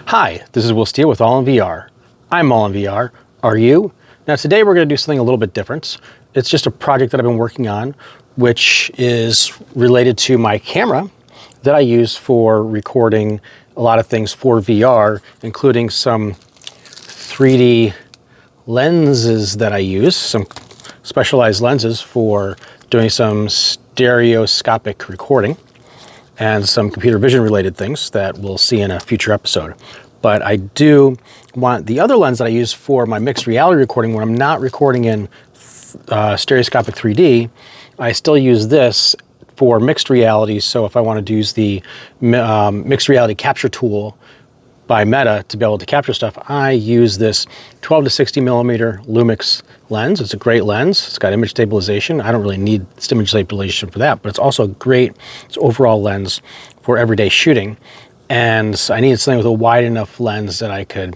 Hi, this is Will Steele with All in VR. I'm All in VR. Are you? Now today we're going to do something a little bit different. It's just a project that I've been working on, which is related to my camera that I use for recording a lot of things for VR, including some 3D lenses that I use, some specialized lenses for doing some stereoscopic recording, and some computer vision related things that we'll see in a future episode. But I do want the other lens that I use for my mixed reality recording when I'm not recording in stereoscopic 3D. I still use this for mixed reality. So if I wanted to use the mixed reality capture tool by Meta to be able to capture stuff, I use this 12 to 60 millimeter Lumix lens. It's a great lens. It's got image stabilization. I don't really need image stabilization for that, but it's also a great overall lens for everyday shooting. And I needed something with a wide enough lens that I could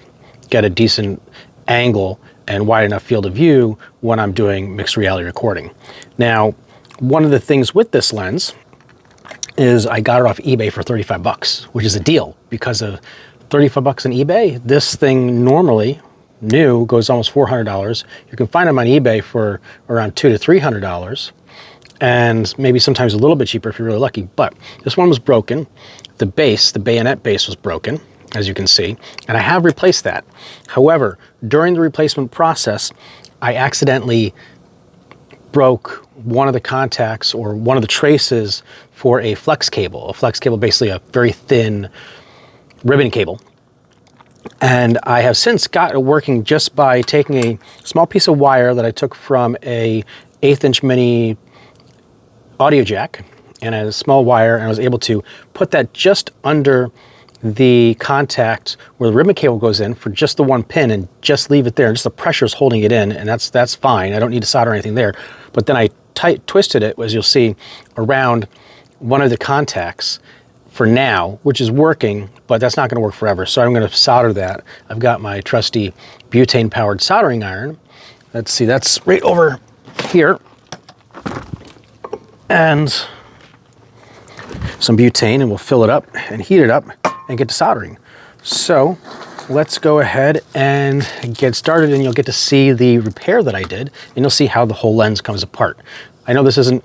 get a decent angle and wide enough field of view when I'm doing mixed reality recording. Now, one of the things with this lens is I got it off eBay for 35 bucks, which is a deal because of 35 bucks on eBay. This thing normally new goes almost $400. You can find them on eBay for around $200 to $300, and maybe sometimes a little bit cheaper if you're really lucky. But this one was broken. The base, the bayonet base, was broken, as you can see, and I have replaced that. However, during the replacement process, I accidentally broke one of the contacts or one of the traces for a flex cable. A flex cable, basically a very thin ribbon cable. And I have since got it working just by taking a small piece of wire that I took from a 1/8 inch mini audio jack and a small wire, and I was able to put that just under the contact where the ribbon cable goes in for just the one pin and just leave it there. And just the pressure is holding it in, and that's fine. I don't need to solder anything there. But then I twisted it, as you'll see, around one of the contacts for now, which is working, but that's not going to work forever. So I'm going to solder that. I've got my trusty butane powered soldering iron. Let's see, that's right over here. And some butane, and we'll fill it up and heat it up and get to soldering. So let's go ahead and get started, and you'll get to see the repair that I did, and you'll see how the whole lens comes apart. I know this isn't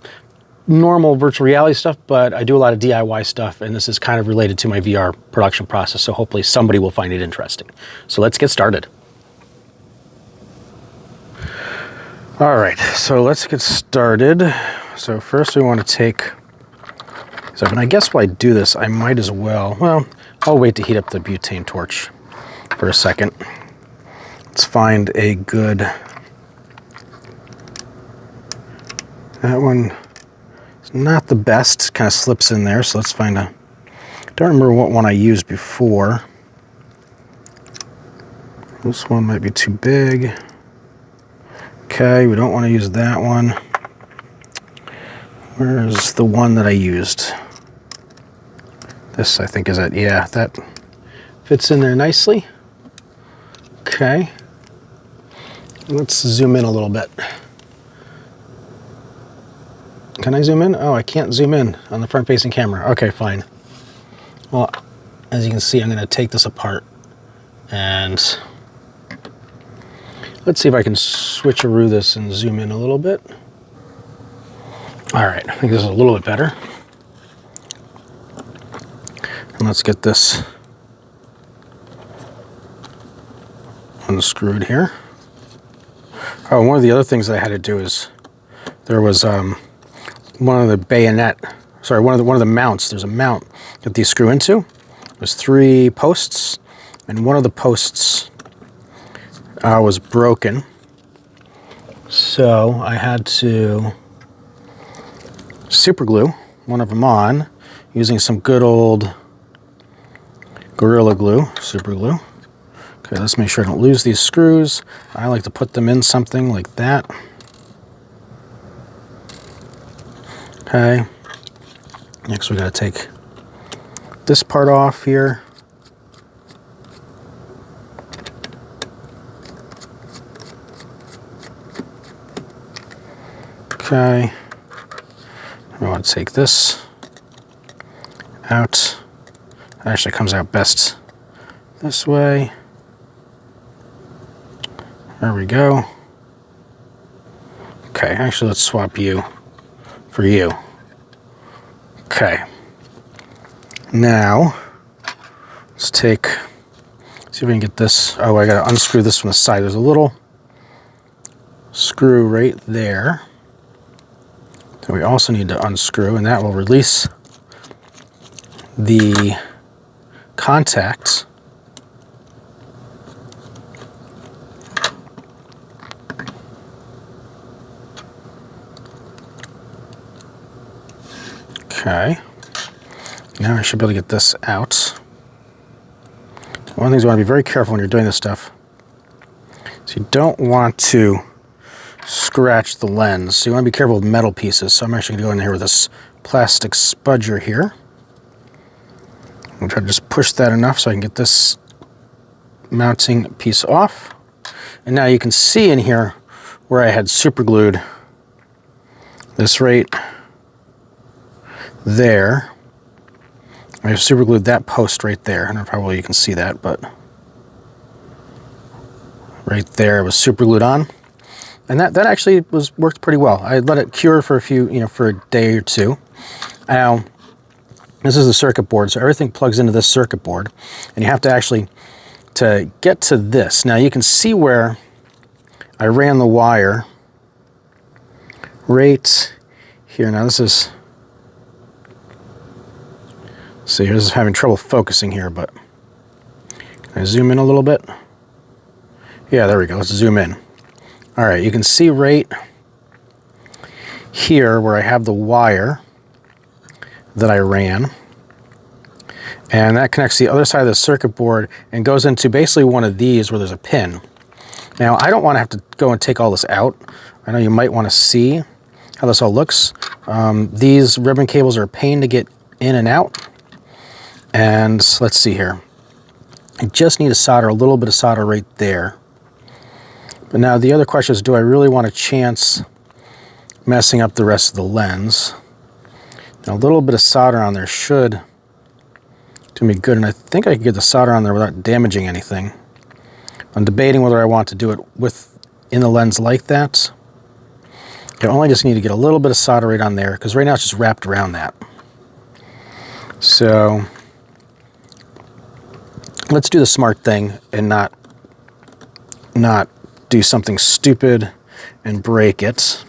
normal virtual reality stuff, but I do a lot of DIY stuff, and this is kind of related to my VR production process, so hopefully somebody will find it interesting. So let's get started. All right, so let's get started. So first we want to take, and I guess while I do this, I might as well, I'll wait to heat up the butane torch for a second. Let's find a good, that one is not the best, kind of slips in there, so let's find a, don't remember what one I used before. This one might be too big. Okay, we don't want to use that one. Where's the one that I used? This, I think, is it. Yeah, that fits in there nicely. Okay. Let's zoom in a little bit. Can I zoom in? Oh, I can't zoom in on the front-facing camera. Okay, fine. Well, as you can see, I'm going to take this apart, and let's see if I can switcheroo this and zoom in a little bit. All right, I think this is a little bit better. And let's get this unscrewed here. Oh, one of the other things that I had to do is there was one of the mounts. There's a mount that these screw into. There's 3 posts, and one of the posts was broken. So I had to super glue one of them on using some good old Gorilla Glue, super glue. Okay, let's make sure I don't lose these screws. I like to put them in something like that. Okay, next we gotta take this part off here. Okay, I want to take this out. It actually comes out best this way. There we go. Okay, actually let's swap you for you. Okay. Now, let's see if we can get this. Oh, I gotta unscrew this from the side. There's a little screw right there that we also need to unscrew, and that will release the contacts. Okay, now I should be able to get this out. One of the things you want to be very careful when you're doing this stuff is you don't want to scratch the lens. So you want to be careful with metal pieces. So I'm actually going to go in here with this plastic spudger here. I'm going to try to just push that enough so I can get this mounting piece off. And now you can see in here where I had super glued this right there. I have super glued that post right there. I don't know if probably you can see that, but right there it was super glued on. And that actually worked pretty well. I let it cure for a few, for a day or two. Now, this is the circuit board, so everything plugs into this circuit board. And you have to actually, to get to this. Now you can see where I ran the wire right here. Now this is, see, this is having trouble focusing here, but can I zoom in a little bit? Yeah, there we go. Let's zoom in. All right, you can see right here where I have the wire that I ran, and that connects to the other side of the circuit board and goes into basically one of these where there's a pin. Now, I don't want to have to go and take all this out. I know you might want to see how this all looks. These ribbon cables are a pain to get in and out. And let's see here. I just need to solder a little bit of solder right there. But now the other question is, do I really want a chance messing up the rest of the lens? Now, a little bit of solder on there should do me good, and I think I can get the solder on there without damaging anything. I'm debating whether I want to do it in the lens like that. I only just need to get a little bit of solder right on there, because right now it's just wrapped around that. So let's do the smart thing and not do something stupid and break it.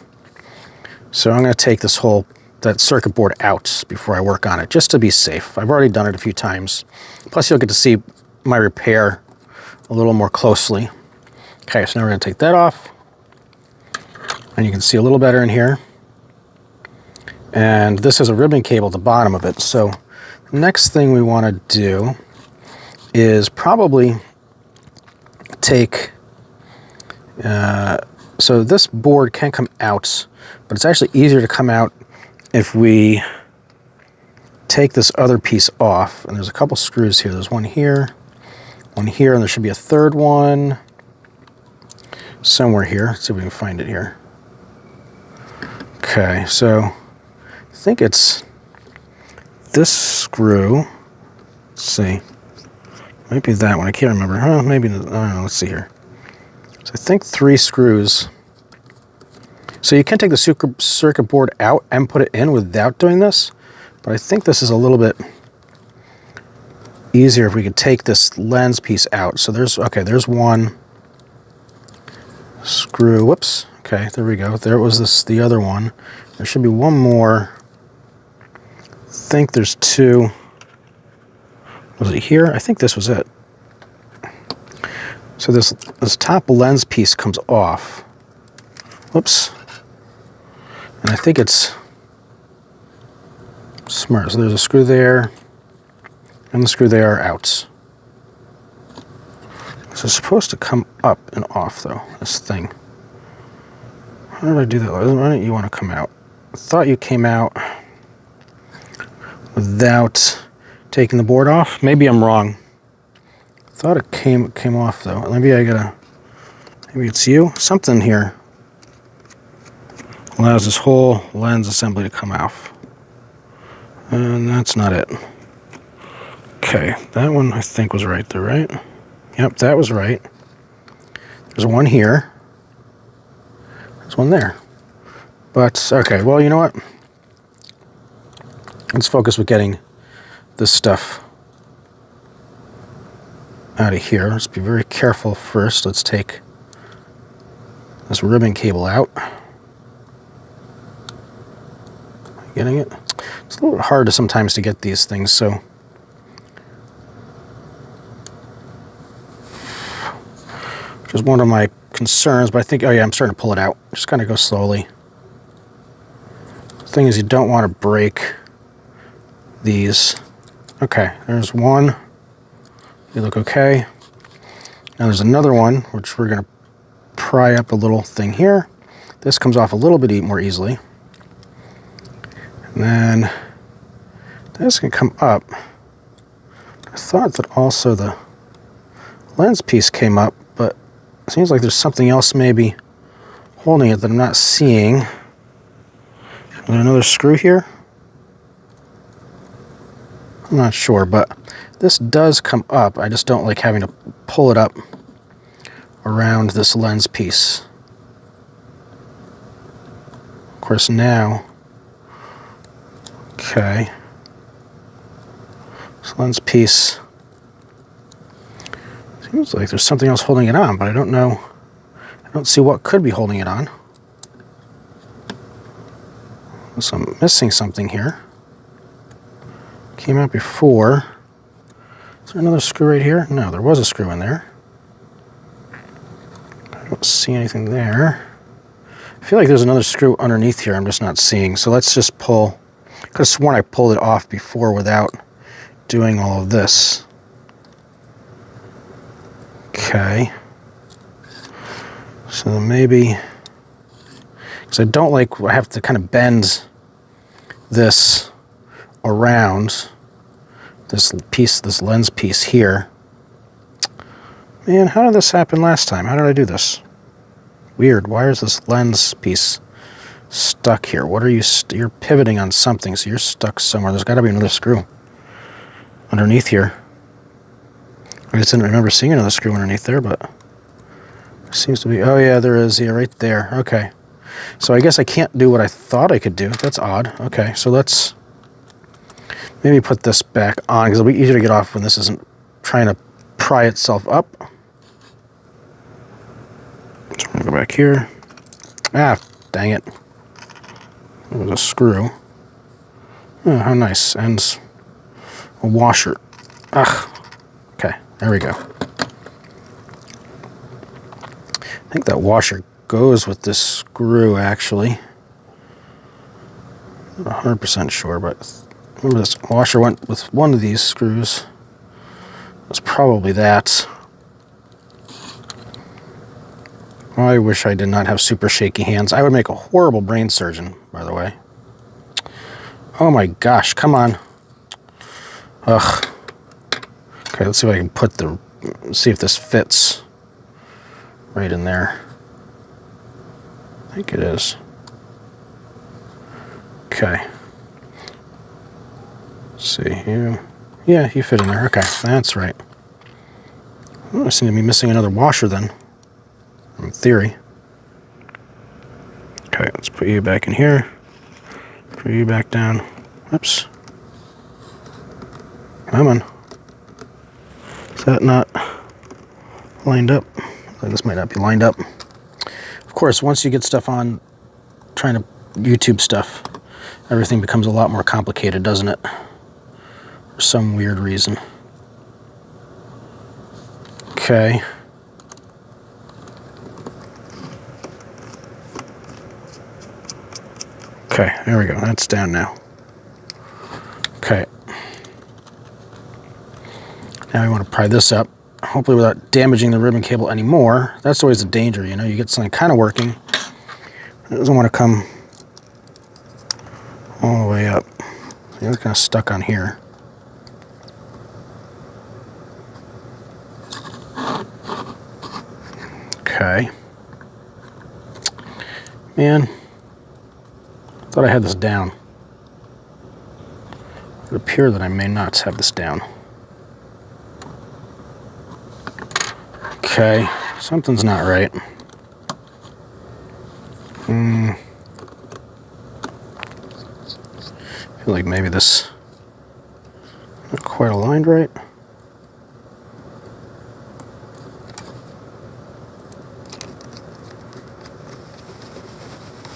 So I'm going to take that circuit board out before I work on it, just to be safe. I've already done it a few times. Plus you'll get to see my repair a little more closely. Okay, so now we're going to take that off. And you can see a little better in here. And this has a ribbon cable at the bottom of it. So the next thing we want to do is probably take, so this board can come out, but it's actually easier to come out if we take this other piece off. And there's a couple screws here. There's one here, and there should be a third one somewhere here. Let's see if we can find it here. Okay, so I think it's this screw. Let's see. Might be that one. I can't remember. Oh, maybe, I don't know. Let's see here. So I think 3 screws. So you can take the circuit board out and put it in without doing this, but I think this is a little bit easier if we could take this lens piece out. So there's one screw. Whoops. Okay, there we go. There was the other one. There should be one more. I think there's 2. Was it here? I think this was it. So this top lens piece comes off. Whoops. And I think it's smart. So there's a screw there, and the screw there are out. So it's supposed to come up and off, though, this thing. How did I do that? Why don't you want to come out? I thought you came out without taking the board off. Maybe I'm wrong. I thought it came off, though. Maybe it's you. Something here allows this whole lens assembly to come off. And that's not it. Okay, that one I think was right there, right? Yep, that was right. There's one here. There's one there. But, okay, well, you know what? Let's focus with getting this stuff out of here. Let's be very careful first. Let's take this ribbon cable out. Getting it? It's a little bit hard sometimes to get these things, so which is one of my concerns, but I think, oh yeah, I'm starting to pull it out. Just kind of go slowly. The thing is, you don't want to break these. Okay, there's one. They look okay. Now there's another one, which we're going to pry up a little thing here. This comes off a little bit more easily. And then this can come up. I thought that also the lens piece came up, but it seems like there's something else maybe holding it that I'm not seeing. Is there another screw here? I'm not sure, but this does come up. I just don't like having to pull it up around this lens piece. Of course now, okay, this lens piece seems like there's something else holding it on, but I don't know. I don't see what could be holding it on. So I'm missing something here. Came out before. Is there another screw right here? No, there was a screw in there. I don't see anything there. I feel like there's another screw underneath here I'm just not seeing. So let's just pull. I could have sworn I pulled it off before without doing all of this. Okay. So maybe, because I don't like, I have to kind of bend this around this piece, this lens piece here. Man, how did this happen last time? How did I do this? Weird. Why is this lens piece stuck here? What are you, you're pivoting on something, so you're stuck somewhere. There's got to be another screw underneath here. I just didn't remember seeing another screw underneath there, but it seems to be, oh yeah, there is, yeah, right there. Okay. So I guess I can't do what I thought I could do. That's odd. Okay, so let's maybe put this back on, because it'll be easier to get off when this isn't trying to pry itself up. So I'm going to go back here. Ah, dang it. There was a screw. Oh, how nice. And a washer. Ugh. Okay, there we go. I think that washer goes with this screw, actually. I'm not 100% sure, but remember this washer went with one of these screws. It was probably that. I wish I did not have super shaky hands. I would make a horrible brain surgeon, by the way. Oh my gosh, come on. Ugh. Okay, let's see if I can put the, see if this fits right in there. I think it is. Okay. Let's see here. Yeah, you fit in there. Okay, that's right. I seem to be missing another washer then, in theory. Okay, let's put you back in here. Put you back down. Oops. Come on. Is that not lined up? This might not be lined up. Of course, once you get stuff on, trying to YouTube stuff, everything becomes a lot more complicated, doesn't it? For some weird reason. Okay. Okay, there we go. That's down now. Okay. Now we want to pry this up, hopefully without damaging the ribbon cable anymore. That's always the danger, you know. You get something kind of working. It doesn't want to come all the way up. It's kind of stuck on here. Okay. Man, I thought I had this down. It would appear that I may not have this down. Okay, something's not right. I feel like maybe this not quite aligned right.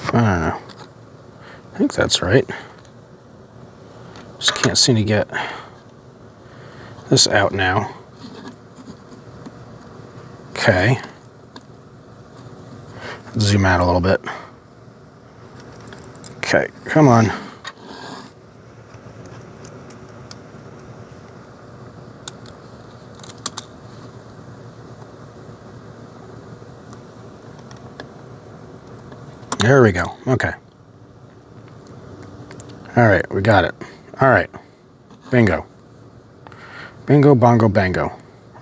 I don't know. I think that's right. Just can't seem to get this out now. Okay. Zoom out a little bit. Okay, come on. There we go. Okay. All right, we got it. All right. Bingo. Bingo, bongo, bango.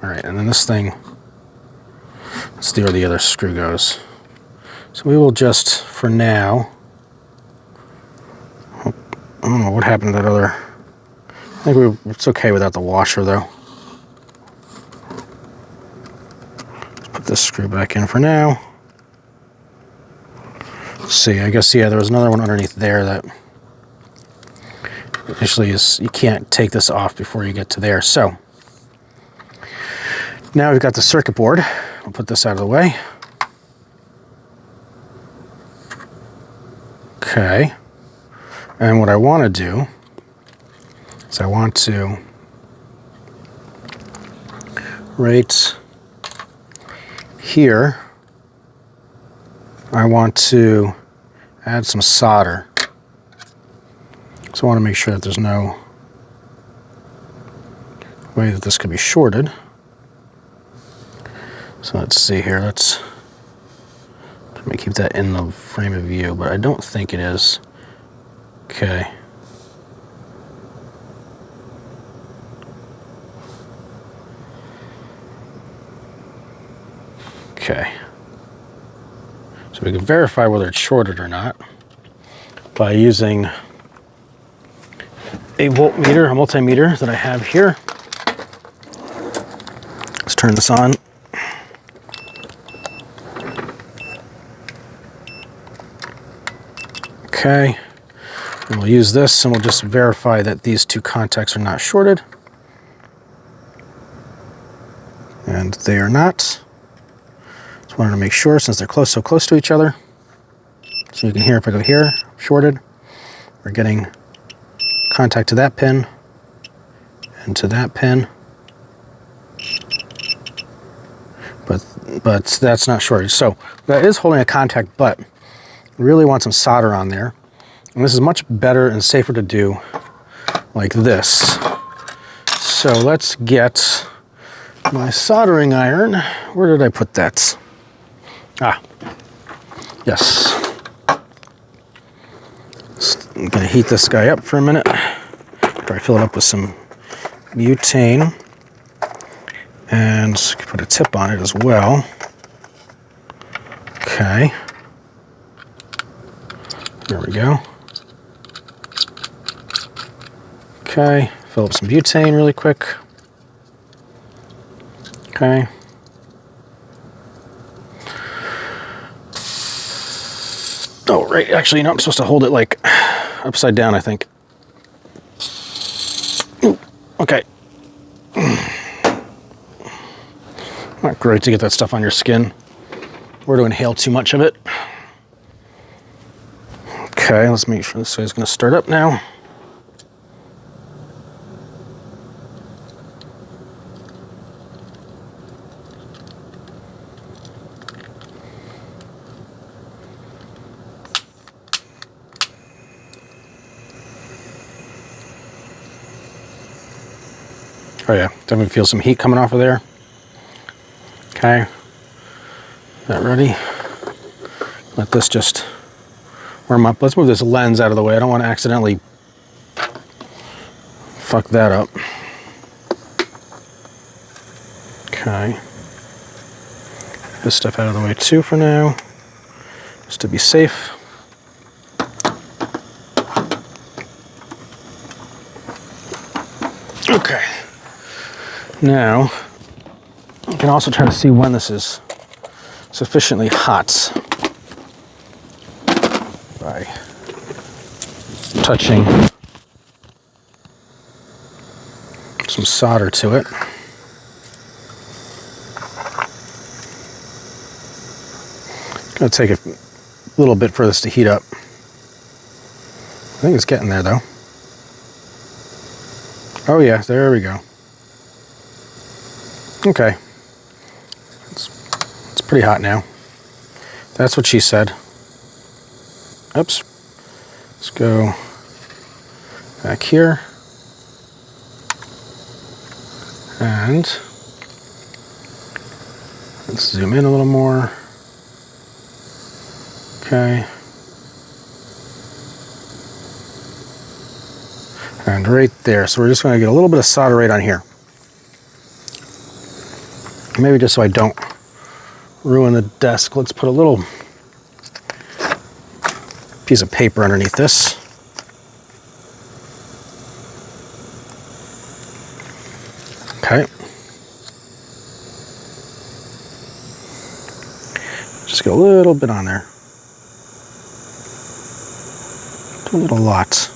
All right, and then this thing, let's see where the other screw goes. So we will just, for now, I don't know what happened to that other, I think it's okay without the washer though. Let's put this screw back in for now. Let's see, I guess, yeah, there was another one underneath there that initially is, you can't take this off before you get to there. So now we've got the circuit board. I'll put this out of the way. Okay. And what I want to do is I want to, right here, I want to add some solder. So I want to make sure that there's no way that this could be shorted. So let's see here, let me keep that in the frame of view, but I don't think it is. Okay. Okay. So we can verify whether it's shorted or not by using a voltmeter, a multimeter that I have here. Let's turn this on. Okay, and we'll use this and we'll just verify that these two contacts are not shorted. And they are not. Just wanted to make sure since they're so close to each other. So you can hear if I go here, shorted, we're getting contact to that pin and to that pin. But that's not shorted. So that is holding a contact, but really want some solder on there. And this is much better and safer to do like this. So let's get my soldering iron. Where did I put that? Ah, yes. I'm gonna heat this guy up for a minute. Try to fill it up with some butane. And put a tip on it as well. Okay. There we go. Okay, fill up some butane really quick. Okay. Oh, right, actually, no, I'm supposed to hold it like upside down, I think. Ooh, okay. Not great to get that stuff on your skin or to inhale too much of it. Okay, let's make sure this guy's going to start up now. Oh yeah, definitely feel some heat coming off of there. Okay, that ready? Let this just warm up. Let's move this lens out of the way. I don't want to accidentally fuck that up. Okay. This stuff out of the way too for now, just to be safe. Okay. Now, can also try to see when this is sufficiently hot by touching some solder to it. It's going to take a little bit for this to heat up. I think it's getting there though. Oh yeah, there we go. Okay. It's pretty hot now. That's what she said. Oops. Let's go back here. And let's zoom in a little more. Okay. And right there. So we're just going to get a little bit of solder right on here. Maybe just so I don't ruin the desk, let's put a little piece of paper underneath this. Okay. Just get a little bit on there. A little lot.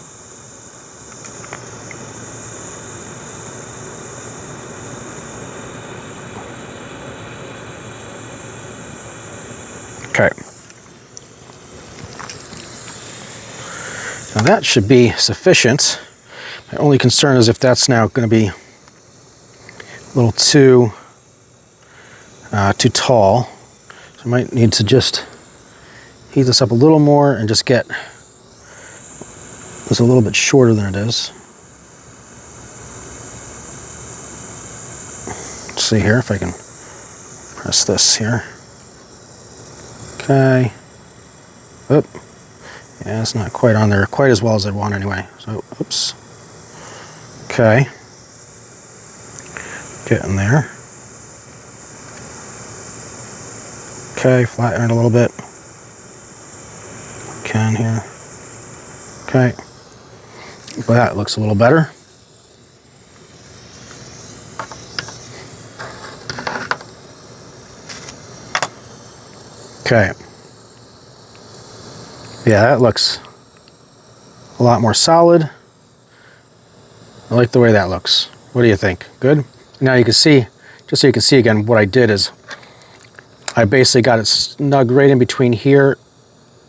Okay. Now that should be sufficient. My only concern is if that's now going to be a little too tall. So I might need to just heat this up a little more and just get this a little bit shorter than it is. Let's see here if I can press this here. Okay. Oop. Yeah, it's not quite on there quite as well as I'd want anyway. So, oops. Okay. Getting there. Okay, flatten it a little bit. Can here. Okay. Well, that looks a little better. Okay. Yeah, that looks a lot more solid. I like the way that looks. What do you think? Good? Now you can see, just so you can see again, what I did is I basically got it snug right in between here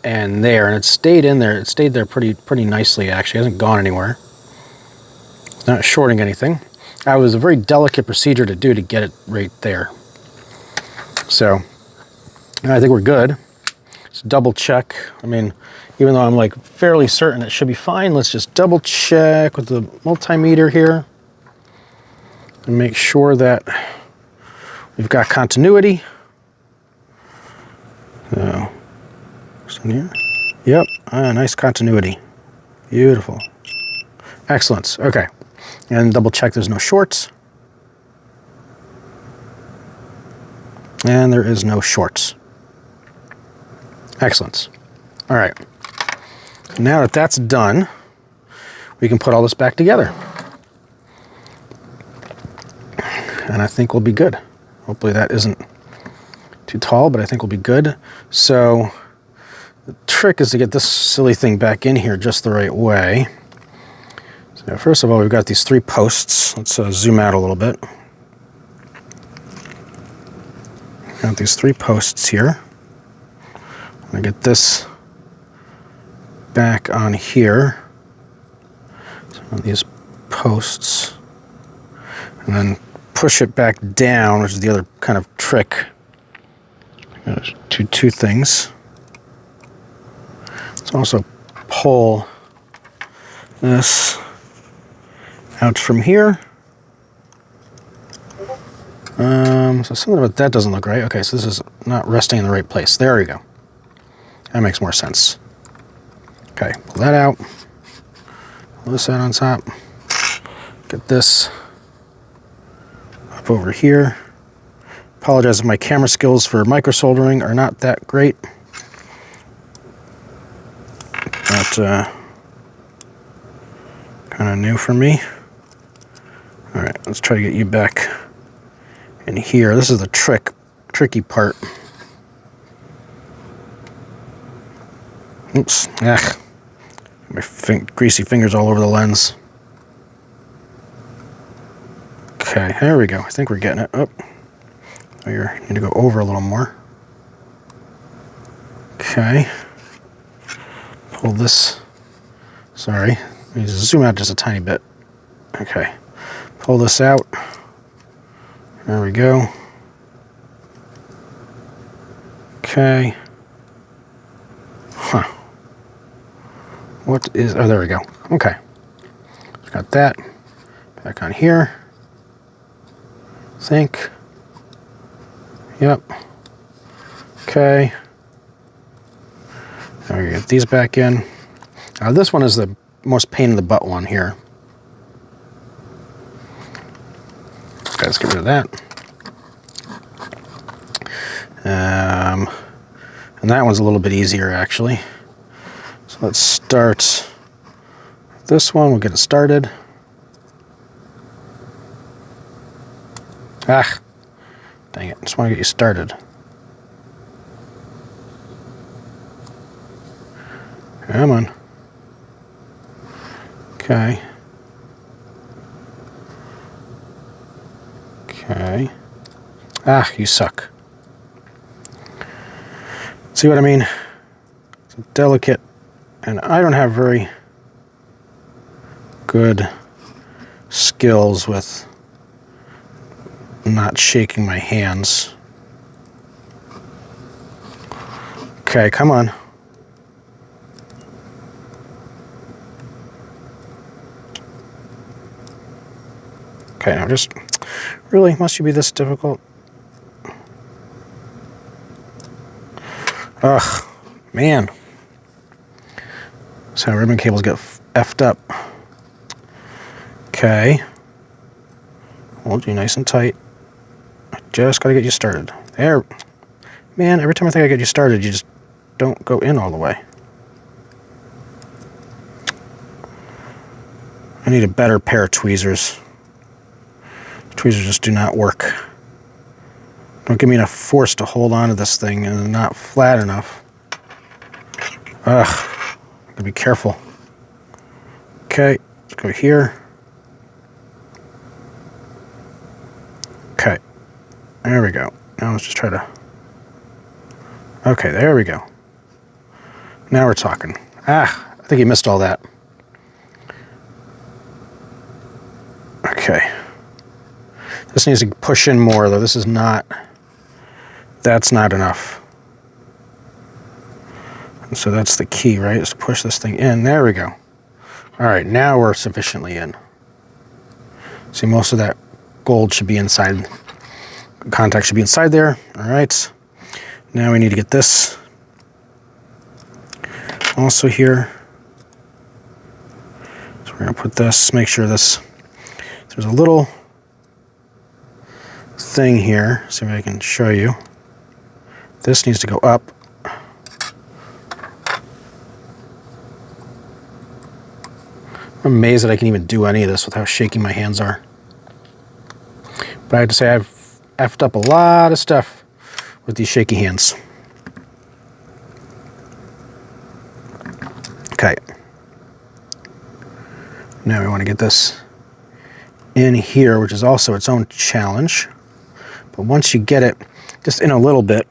and there, and it stayed in there. It stayed there pretty nicely, actually. It hasn't gone anywhere. It's not shorting anything. That was a very delicate procedure to do to get it right there. So I think we're good. Let's double check. I mean, even though I'm like fairly certain it should be fine, let's just double check with the multimeter here and make sure that we've got continuity. So, in here. Yep, nice continuity. Beautiful. Excellent. Okay, and double check there's no shorts. And there is no shorts. Excellent. All right. Now that that's done, we can put all this back together. And I think we'll be good. Hopefully that isn't too tall, but I think we'll be good. So the trick is to get this silly thing back in here just the right way. So first of all, we've got these 3 posts. Let's zoom out a little bit. Got these 3 posts here. I'm gonna get this back on here. So on these posts, and then push it back down, which is the other kind of trick. Two things. Let's also pull this out from here. So something about that doesn't look right. Okay, so this is not resting in the right place. There we go. That makes more sense. Okay, pull that out. Pull this out on top. Get this up over here. Apologize if my camera skills for micro soldering are not that great. But kind of new for me. All right, let's try to get you back in here. This is the tricky part. Oops, my greasy fingers all over the lens. Okay, there we go. I think we're getting it. Oh, you need to go over a little more. Okay. Pull this. Sorry. Let me zoom out just a tiny bit. Okay. Pull this out. There we go. Okay. Huh. What is... Oh, there we go. Okay. Got that. Back on here. Think. Yep. Okay. Now we get these back in. This one is the most pain in the butt one here. Okay, let's get rid of that. And that one's a little bit easier actually. So let's start this one. We'll get it started. Ah, dang it. Just want to get you started. Come on. Okay. Okay. Ah, you suck. See what I mean? It's delicate, and I don't have very good skills with not shaking my hands. Okay, come on. Okay, now just, really, must you be this difficult? Ugh, man. That's how ribbon cables get effed up. Okay. Hold you nice and tight. I just gotta get you started. There. Man, every time I think I get you started, you just don't go in all the way. I need a better pair of tweezers. Tweezers just do not work. Don't give me enough force to hold on to this thing, and not flat enough. Ugh, gotta be careful. Okay, let's go here. Okay, there we go. Now let's just try to... Okay, there we go. Now we're talking. Ah, I think you missed all that. Okay. This needs to push in more, though. This is not... That's not enough. And so that's the key, right? Is to push this thing in. There we go. All right, now we're sufficiently in. See, most of that gold should be inside. Contact should be inside there. All right. Now we need to get this also here. So we're going to put this, make sure this, there's a little thing here. See if I can show you. This needs to go up. I'm amazed that I can even do any of this with how shaky my hands are. But I have to say I've effed up a lot of stuff with these shaky hands. Okay. Now we want to get this in here, which is also its own challenge. But once you get it just in a little bit,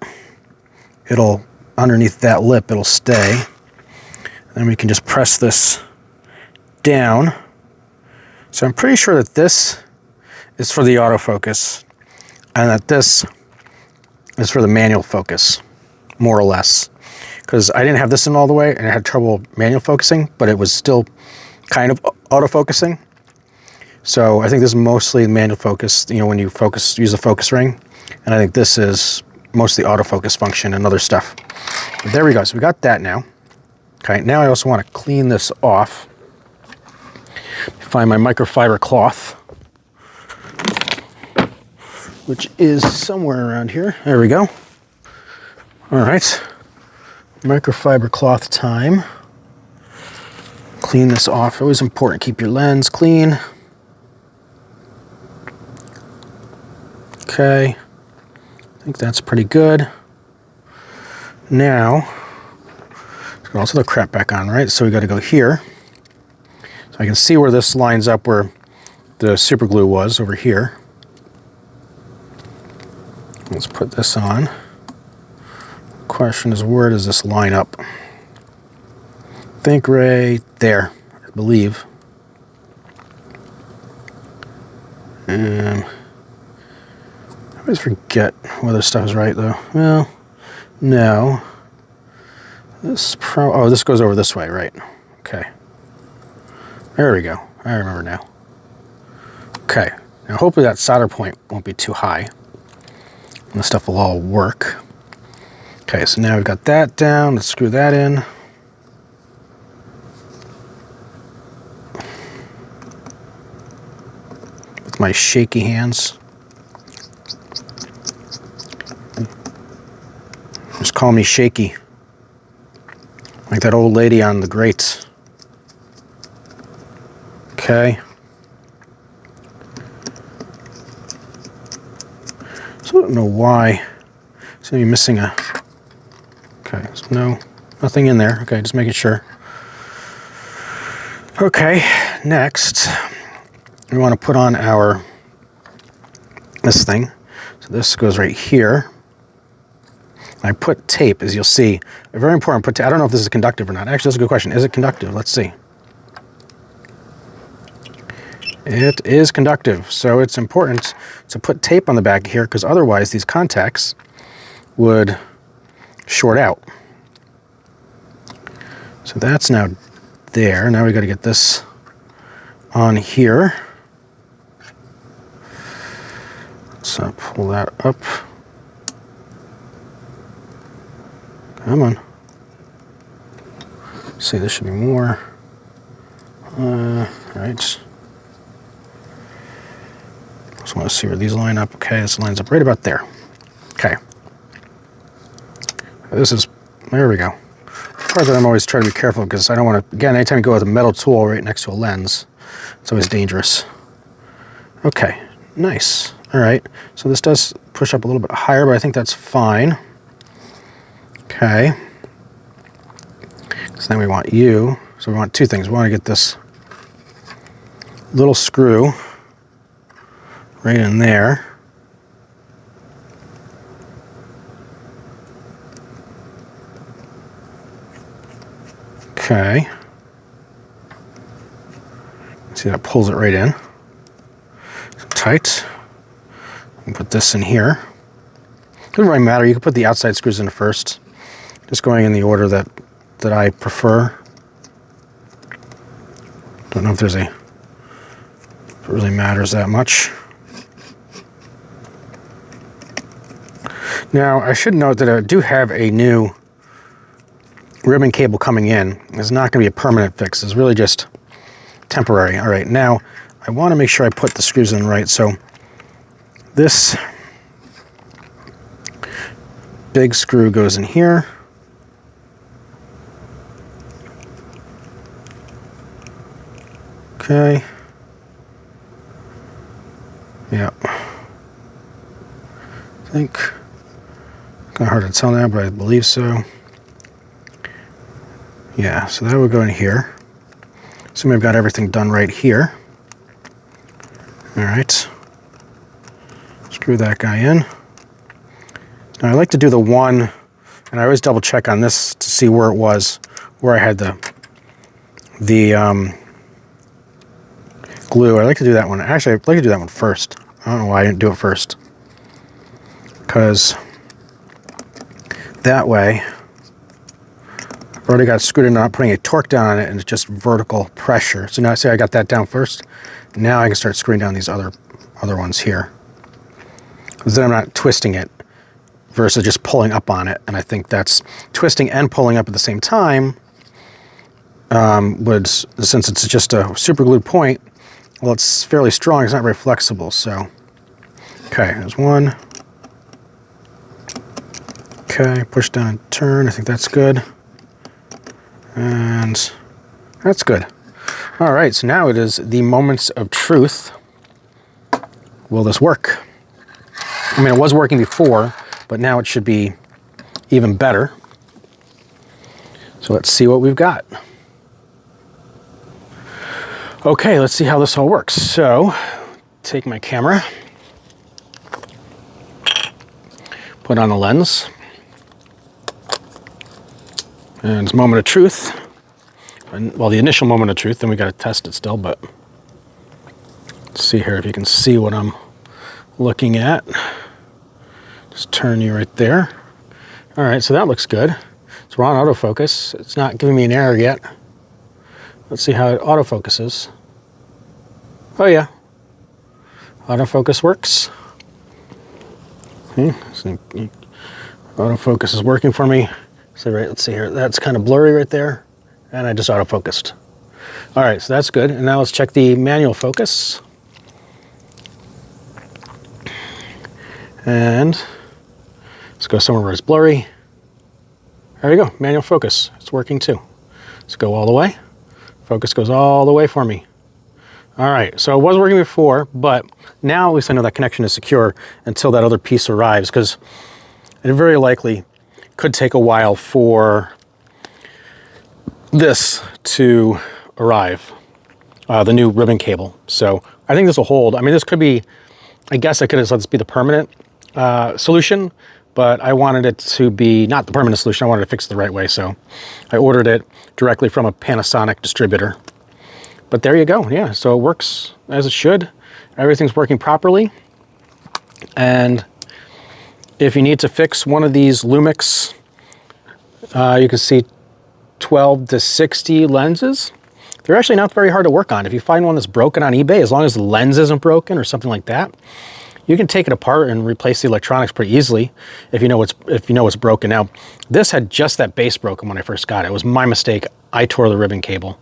it'll, underneath that lip, it'll stay. Then we can just press this down. So I'm pretty sure that this is for the autofocus and that this is for the manual focus, more or less. Because I didn't have this in all the way and I had trouble manual focusing, but it was still kind of autofocusing. So I think this is mostly manual focus, you know, when you focus, use a focus ring. And I think this is mostly autofocus function and other stuff. But there we go, so we got that now. Okay, now I also want to clean this off. Find my microfiber cloth, which is somewhere around here. There we go. All right, microfiber cloth time. Clean this off, always important, keep your lens clean. Okay, I think that's pretty good. Now, let's get also the crap back on, right? So we got to go here. So I can see where this lines up where the super glue was over here. Let's put this on. Question is, where does this line up? I think right there, I believe. I always forget whether stuff is right though. Well, no. Oh, this goes over this way, right? Okay. There we go. I remember now. Okay. Now hopefully that solder point won't be too high. And the stuff will all work. Okay, so now we've got that down. Let's screw that in. With my shaky hands. Just call me shaky. Like that old lady on the grates. Okay. So I don't know why. It's gonna be missing a. Okay, so nothing in there. Okay, just making sure. Okay, next we want to put on this thing. So this goes right here. I put tape, as you'll see. Very important. I don't know if this is conductive or not. Actually, that's a good question. Is it conductive? Let's see. It is conductive, so it's important to put tape on the back here because otherwise these contacts would short out. So that's now there. Now we got to get this on here. Let's pull that up. Come on. Let's see, this should be more. Right. Just want to see where these line up. Okay, this lines up right about there. Okay. There we go. Part that I'm always trying to be careful because I don't want to, again, anytime you go with a metal tool right next to a lens, it's always dangerous. Okay, nice. All right, so this does push up a little bit higher, but I think that's fine. Okay. So then we want so we want two things. We want to get this little screw right in there. Okay. See, that pulls it right in. So tight. You can put this in here. Doesn't really matter. You can put the outside screws in first. Just going in the order that I prefer. Don't know if it really matters that much. Now, I should note that I do have a new ribbon cable coming in. It's not going to be a permanent fix. It's really just temporary. All right, now I want to make sure I put the screws in right. So this big screw goes in here. Okay. Yeah. I think kind of hard to tell now, but I believe so. Yeah, so that would go in here. So we've got everything done right here. All right. Screw that guy in. Now I like to do the one, and I always double check on this to see where it was, where I had the glue. I like to do that one. Actually, I'd like to do that one first. I don't know why I didn't do it first. Because that way, I've already got it screwed in, not putting a torque down on it, and it's just vertical pressure. So now I say I got that down first. Now I can start screwing down these other ones here. Because then I'm not twisting it versus just pulling up on it. And I think that's twisting and pulling up at the same time since it's just a super glue point, well, it's fairly strong. It's not very flexible. So, okay, there's one. Okay, push down and turn. I think that's good. And that's good. All right, so now it is the moments of truth. Will this work? I mean, it was working before, but now it should be even better. So let's see what we've got. Okay, let's see how this all works. So, take my camera, put on the lens, and it's moment of truth. And, well, the initial moment of truth, then we got to test it still, but let's see here if you can see what I'm looking at. Just turn you right there. All right, so that looks good. So we're on autofocus. It's not giving me an error yet. Let's see how it autofocuses. Oh yeah, autofocus works. So autofocus is working for me. So right, let's see here. That's kind of blurry right there, and I just autofocused. All right, so that's good. And now let's check the manual focus. And let's go somewhere where it's blurry. There you go, manual focus. It's working too. Let's go all the way. Focus goes all the way for me. All right, so it was working before, but now at least I know that connection is secure until that other piece arrives, because it very likely could take a while for this to arrive, the new ribbon cable. So I think this will hold. I mean, this could be, I guess I could have let this be the permanent solution, but I wanted it to be not the permanent solution. I wanted to fix it the right way, so I ordered it directly from a Panasonic distributor. But there you go, yeah, so it works as it should. Everything's working properly. And if you need to fix one of these Lumix, you can see 12 to 60 lenses. They're actually not very hard to work on. If you find one that's broken on eBay, as long as the lens isn't broken or something like that, you can take it apart and replace the electronics pretty easily if you know what's broken. Now, this had just that base broken when I first got it. It was my mistake. I tore the ribbon cable.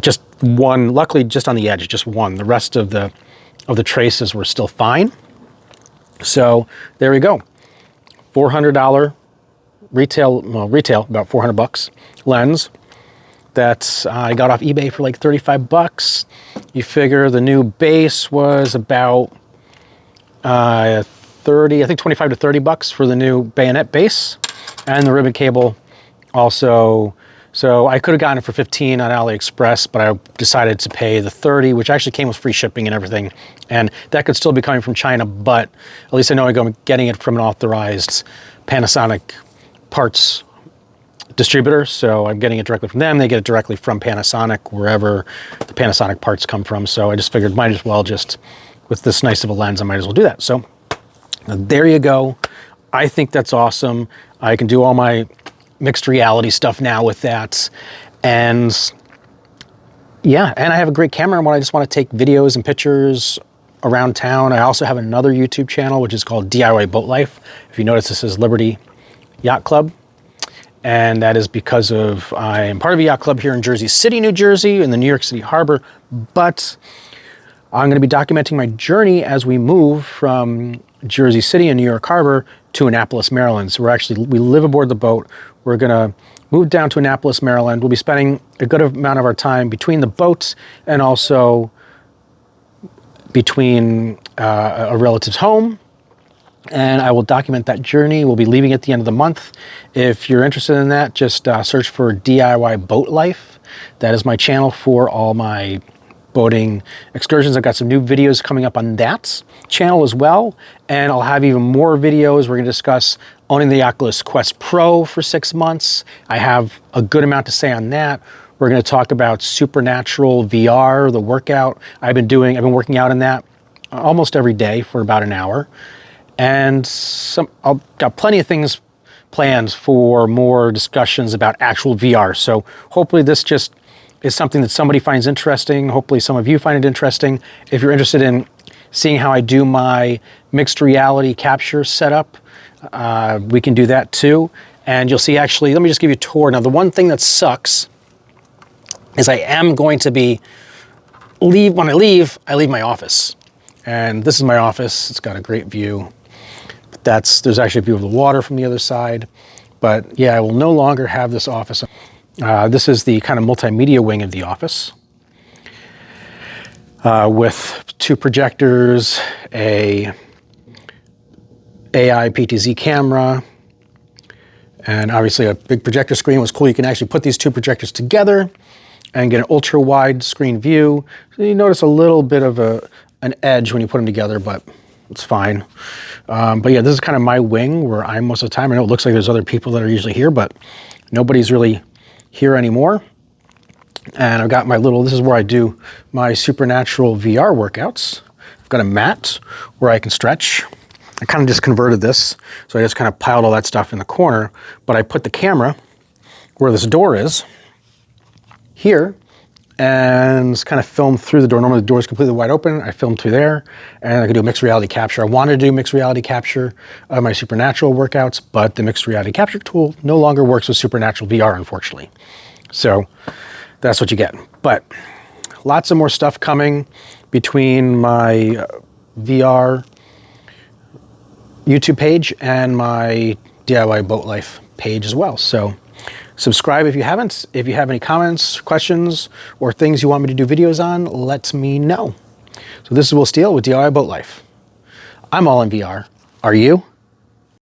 Just one, luckily just on the edge, just one. The rest of the traces were still fine. So there we go. $400 retail, well, retail about 400 bucks lens that I got off eBay for like 35 bucks. You figure the new base was about 30, I think 25 to 30 bucks for the new bayonet base, and the ribbon cable also. So I could have gotten it for 15 on AliExpress, but I decided to pay the 30, which actually came with free shipping and everything. And that could still be coming from China, but at least I know I'm getting it from an authorized Panasonic parts distributor. So I'm getting it directly from them. They get it directly from Panasonic, wherever the Panasonic parts come from. So I just figured might as well just, with this nice of a lens, I might as well do that. So there you go. I think that's awesome. I can do all my mixed reality stuff now with that. And yeah, and I have a great camera when I just want to take videos and pictures around town. I also have another YouTube channel, which is called DIY Boat Life. If you notice, this is Liberty Yacht Club. And that is because of, I am part of a yacht club here in Jersey City, New Jersey, in the New York City Harbor, but I'm going to be documenting my journey as we move from Jersey City and New York Harbor to Annapolis, Maryland. So we live aboard the boat. We're going to move down to Annapolis, Maryland. We'll be spending a good amount of our time between the boats and also between a relative's home. And I will document that journey. We'll be leaving at the end of the month. If you're interested in that, just search for DIY Boat Life. That is my channel for all my boating excursions. I've got some new videos coming up on that channel as well. And I'll have even more videos. We're going to discuss owning the Oculus Quest Pro for 6 months. I have a good amount to say on that. We're going to talk about Supernatural VR, the workout. I've been working out in that almost every day for about an hour. And I've got plenty of things planned for more discussions about actual VR. So hopefully this just is something that somebody finds interesting. Hopefully some of you find it interesting. If you're interested in seeing how I do my mixed reality capture setup, we can do that too. And you'll see, actually, let me just give you a tour. Now, the one thing that sucks is I am going to be, when I leave my office. And this is my office. It's got a great view. There's actually a view of the water from the other side. But yeah, I will no longer have this office. This is the kind of multimedia wing of the office with 2 projectors, a AI PTZ camera, and obviously a big projector screen was cool. You can actually put these two projectors together and get an ultra wide screen view. So you notice a little bit of an edge when you put them together, but it's fine. But yeah, this is kind of my wing where I'm most of the time. I know it looks like there's other people that are usually here, but nobody's really here anymore. And I've got my little, this is where I do my supernatural VR workouts. I've got a mat where I can stretch. I kind of just converted this. So I just kind of piled all that stuff in the corner, but I put the camera where this door is here and it's kind of filmed through the door. Normally the door is completely wide open. I filmed through there and I can do mixed reality capture. I wanted to do mixed reality capture of my supernatural workouts, but the mixed reality capture tool no longer works with supernatural VR, unfortunately. So that's what you get. But lots of more stuff coming between my VR YouTube page and my DIY Boat Life page as well. So subscribe if you haven't. If you have any comments, questions, or things you want me to do videos on, let me know. So this is Will Steele with DIY Boat Life. I'm all in VR. Are you?